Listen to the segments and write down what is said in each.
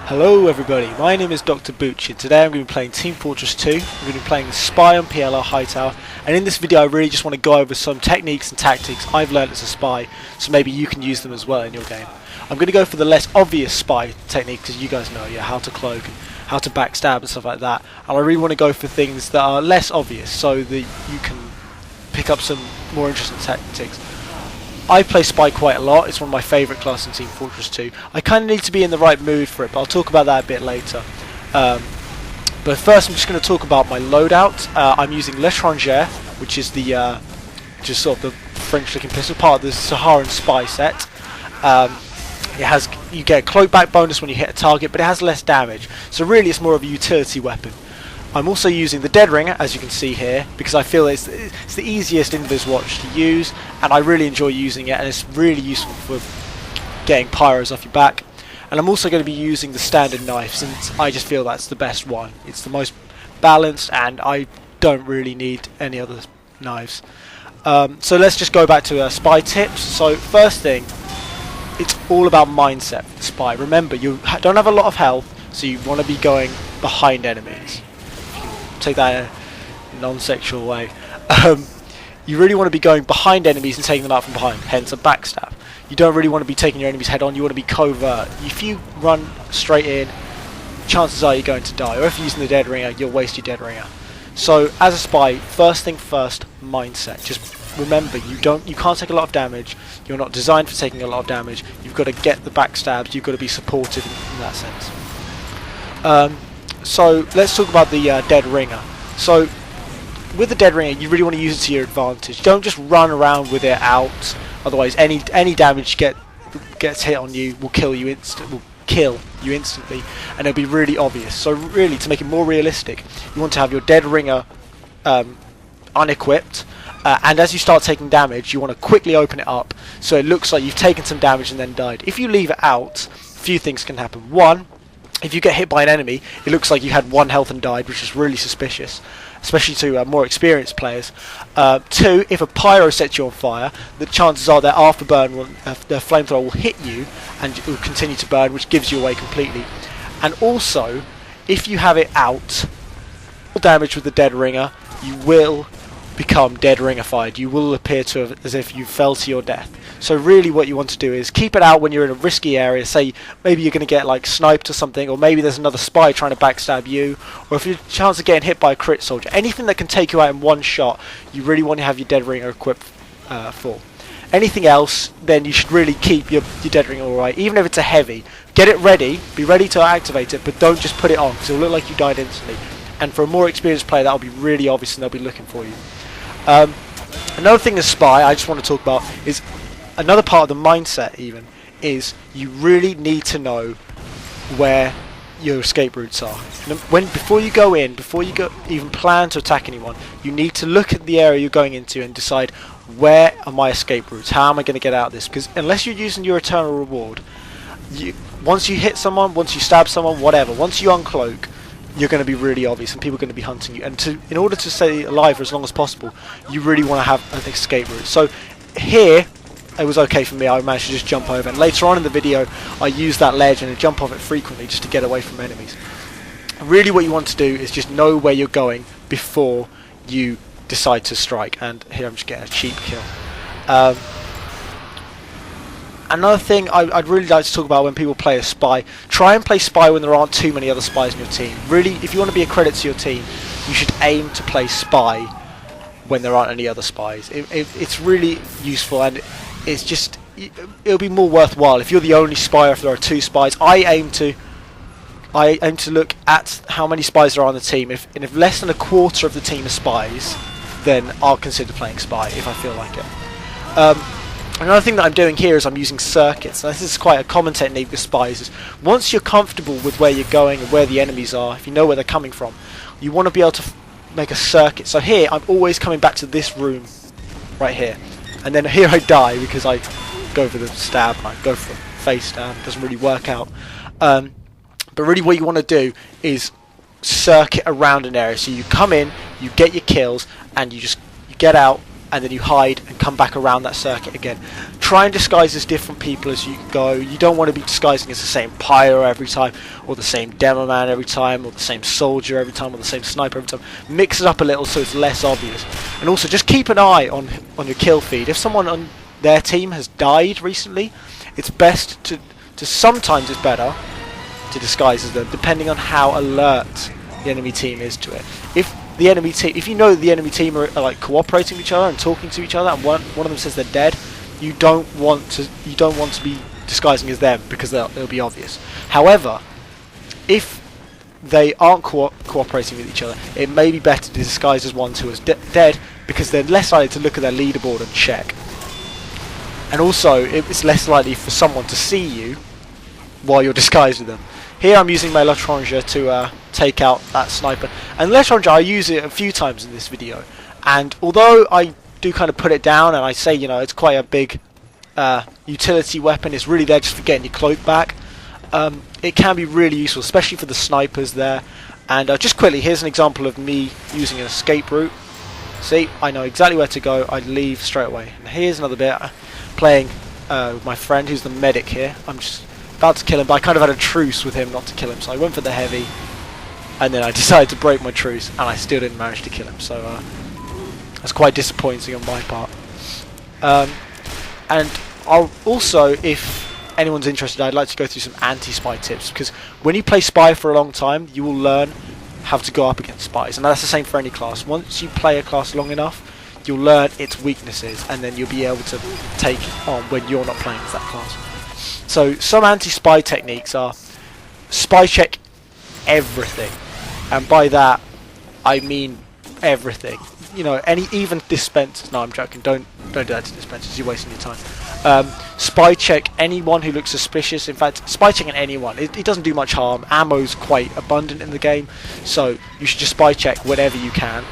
Hello everybody, my name is Dr. Booch and today I'm going to be playing Team Fortress 2. I'm going to be playing the Spy on PLR Hightower, and in this video I really just want to go over some techniques and tactics I've learned as a spy, so maybe you can use them as well in your game. I'm going to go for the less obvious spy technique because you guys know how to cloak and how to backstab and stuff like that, and I really want to go for things that are less obvious so that you can pick up some more interesting tactics. I play Spy quite a lot, it's one of my favourite classes in Team Fortress 2. I kind of need to be in the right mood for it, but I'll talk about that a bit later. But first I'm just going to talk about my loadout. I'm using L'Étranger, which is the just sort of the French looking pistol, part of the Saharan Spy set. You get a cloak back bonus when you hit a target, but it has less damage, so really it's more of a utility weapon. I'm also using the Dead Ringer, as you can see here, because I feel it's the easiest invis watch to use, and I really enjoy using it, and it's really useful for getting pyros off your back. And I'm also going to be using the standard knife, since I just feel that's the best one. It's the most balanced, and I don't really need any other knives. So let's just go back to spy tips. So first thing, it's all about mindset for the spy. Remember, you don't have a lot of health, so you want to be going behind enemies. Take that in a non-sexual way. You really want to be going behind enemies and taking them out from behind, hence a backstab. You don't really want to be taking your enemies head on, you want to be covert. If you run straight in, chances are you're going to die, or if you're using the Dead Ringer, you'll waste your Dead Ringer. So as a spy, first thing first, mindset. Just remember, you can't take a lot of damage, you're not designed for taking a lot of damage, you've got to get the backstabs, you've got to be supportive in that sense. So let's talk about the Dead Ringer. So with the Dead Ringer, you really want to use it to your advantage. Don't just run around with it out. Otherwise, any damage gets hit on you will kill you instantly, and it'll be really obvious. So really, to make it more realistic, you want to have your Dead Ringer unequipped, and as you start taking damage, you want to quickly open it up so it looks like you've taken some damage and then died. If you leave it out, a few things can happen. One, if you get hit by an enemy, it looks like you had 1 health and died, which is really suspicious, especially to more experienced players. 2, if a pyro sets you on fire, the chances are their afterburn, their flamethrower will hit you and it will continue to burn, which gives you away completely. And also, if you have it out, damage with the Dead Ringer, you will become Dead Ringified. You will appear to as if you fell to your death. So really what you want to do is keep it out when you're in a risky area. Say maybe you're going to get like sniped or something, or maybe there's another spy trying to backstab you, or if your chance of getting hit by a crit soldier, anything that can take you out in one shot, you really want to have your Dead Ringer equipped for. Anything else, then you should really keep your Dead Ringer alright, even if it's a heavy. Get it ready, be ready to activate it, but don't just put it on because it'll look like you died instantly. And for a more experienced player, that'll be really obvious and they'll be looking for you. Another thing as spy I just want to talk about is another part of the mindset even is you really need to know where your escape routes are. Before you even plan to attack anyone, you need to look at the area you're going into and decide, where are my escape routes? How am I going to get out of this? Because unless you're using your eternal reward, once you hit someone, once you stab someone, whatever, once you uncloak, you're going to be really obvious and people are going to be hunting you, and in order to stay alive for as long as possible, you really want to have an escape route. So here it was okay for me, I managed to just jump over, and later on in the video I used that ledge and I jump off it frequently just to get away from enemies. Really what you want to do is just know where you're going before you decide to strike, and here I'm just getting a cheap kill. Another thing I'd really like to talk about when people play a spy, try and play spy when there aren't too many other spies in your team. Really, if you want to be a credit to your team, you should aim to play spy when there aren't any other spies. It's really useful, and it'll be more worthwhile if you're the only spy or if there are 2 spies. I aim to look at how many spies there are on the team. If less than a quarter of the team are spies, then I'll consider playing spy if I feel like it. Another thing that I'm doing here is I'm using circuits. Now, this is quite a common technique with spies. Is once you're comfortable with where you're going and where the enemies are, if you know where they're coming from, you want to be able to make a circuit. So here I'm always coming back to this room right here, and then here I die because I go for the stab, I go for the face stab, it doesn't really work out. But really what you want to do is circuit around an area. So you come in, you get your kills, and you get out, and then you hide and come back around that circuit again. Try and disguise as different people as you go. You don't want to be disguising as the same pyro every time, or the same demo man every time, or the same soldier every time, or the same sniper every time. Mix it up a little so it's less obvious. And also just keep an eye on your kill feed. If someone on their team has died recently, it's best to sometimes it's better to disguise as them, depending on how alert the enemy team is to it. If you know the enemy team are like cooperating with each other and talking to each other, and one of them says they're dead, you don't want to be disguising as them, because it'll be obvious. However, if they aren't cooperating with each other, it may be better to disguise as one who is dead, because they're less likely to look at their leaderboard and check. And also, it's less likely for someone to see you while you're disguised with them. Here I'm using my L'Étranger to take out that sniper. And L'Étranger, I use it a few times in this video. And although I do kind of put it down and I say, you know, it's quite a big utility weapon, it's really there just for getting your cloak back, it can be really useful, especially for the snipers there. And just quickly, here's an example of me using an escape route. See, I know exactly where to go, I leave straight away. And here's another bit, playing with my friend who's the medic here. I'm just about to kill him, but I kind of had a truce with him not to kill him, so I went for the heavy, and then I decided to break my truce, and I still didn't manage to kill him, so that's quite disappointing on my part. And I'll also, if anyone's interested, I'd like to go through some anti-spy tips, because when you play spy for a long time, you will learn how to go up against spies, and that's the same for any class. Once you play a class long enough, you'll learn its weaknesses, and then you'll be able to take on when you're not playing as that class. So some anti-spy techniques are spy check everything, and by that I mean everything. You know, even dispensers. No, I'm joking. Don't do that to dispensers. You're wasting your time. Spy check anyone who looks suspicious. In fact, spy checking anyone. It doesn't do much harm. Ammo's quite abundant in the game, so you should just spy check whatever you can.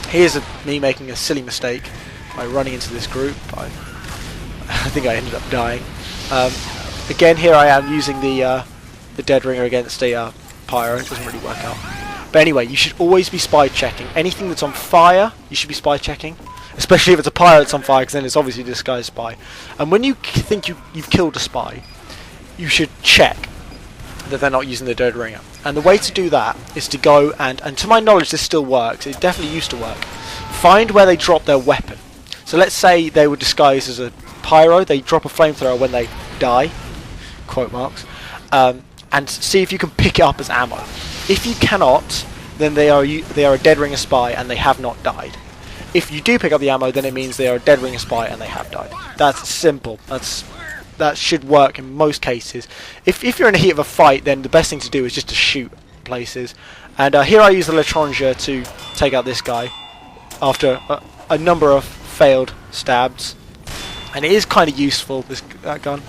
Here's me making a silly mistake by running into this group. I think I ended up dying. Again, here I am using the dead ringer against a pyro. It doesn't really work out. But anyway, you should always be spy checking. Anything that's on fire, you should be spy checking. Especially if it's a pyro that's on fire, because then it's obviously a disguised spy. And when you think you've killed a spy, you should check that they're not using the dead ringer. And the way to do that is to go and to my knowledge this still works, it definitely used to work, find where they drop their weapon. So let's say they were disguised as a pyro, they drop a flamethrower when they die, quote marks, and see if you can pick it up as ammo. If you cannot, then they are a dead ringer spy and they have not died. If you do pick up the ammo, then it means they are a dead ringer spy and they have died. That's simple. That should work in most cases. If you're in the heat of a fight, then the best thing to do is just to shoot places. And here I use the L'Étranger to take out this guy after a number of failed stabs. And it is kind of useful, that gun.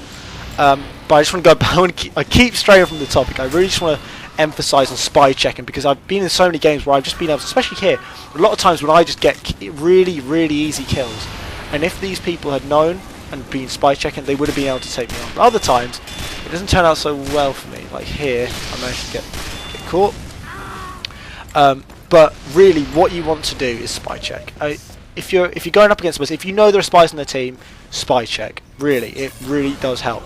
But I just want to go back. I keep straying from the topic. I really just want to emphasize on spy checking, because I've been in so many games where I've just been able to, especially here, a lot of times when I just get really, really easy kills. And if these people had known and been spy checking, they would have been able to take me on. But other times, it doesn't turn out so well for me. Like here, I managed to get caught. But really, what you want to do is spy check. If you're going up against spies, if you know there are spies on the team, spy check. Really, it really does help.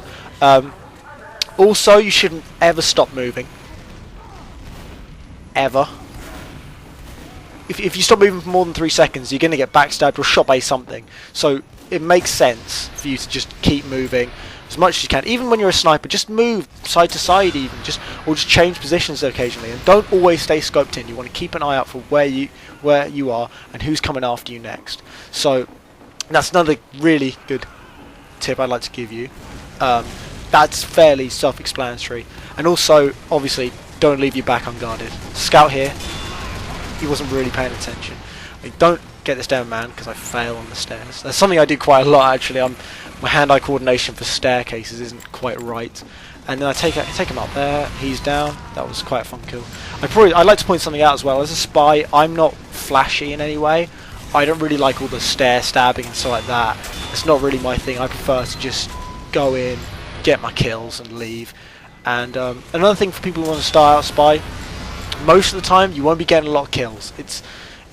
Also, you shouldn't ever stop moving. Ever. If you stop moving for more than 3 seconds, you're going to get backstabbed or shot by something. So it makes sense for you to just keep moving as much as you can. Even when you're a sniper, just move side to side, even or just change positions occasionally. And don't always stay scoped in. You want to keep an eye out for where you are and who's coming after you next. So that's another really good tip I'd like to give you. That's fairly self-explanatory. And also, obviously, don't leave your back unguarded. Scout here, he wasn't really paying attention. Don't get this down, man, because I fail on the stairs. That's something I do quite a lot, actually. My hand-eye coordination for staircases isn't quite right. And then I take him up there. He's down. That was quite a fun kill. I'd like to point something out as well. As a spy, I'm not flashy in any way. I don't really like all the stair stabbing and stuff like that. It's not really my thing. I prefer to just go in, get my kills, and leave. And another thing for people who want to start out spy, most of the time you won't be getting a lot of kills. It's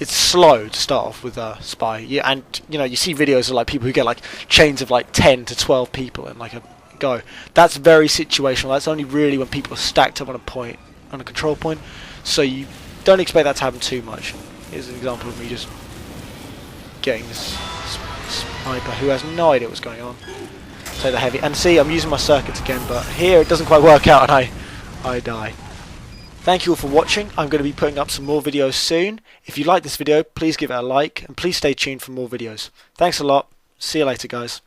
it's slow to start off with a spy. Yeah, and you know, you see videos of like people who get like chains of like 10 to 12 people in like a go. That's very situational. That's only really when people are stacked up on a point, on a control point. So you don't expect that to happen too much. Here's an example of me just getting this sniper who has no idea what's going on. Take the heavy, and see, I'm using my circuits again, but here it doesn't quite work out, and I die. Thank you all for watching. I'm going to be putting up some more videos soon. If you like this video, please give it a like, and please stay tuned for more videos. Thanks a lot. See you later, guys.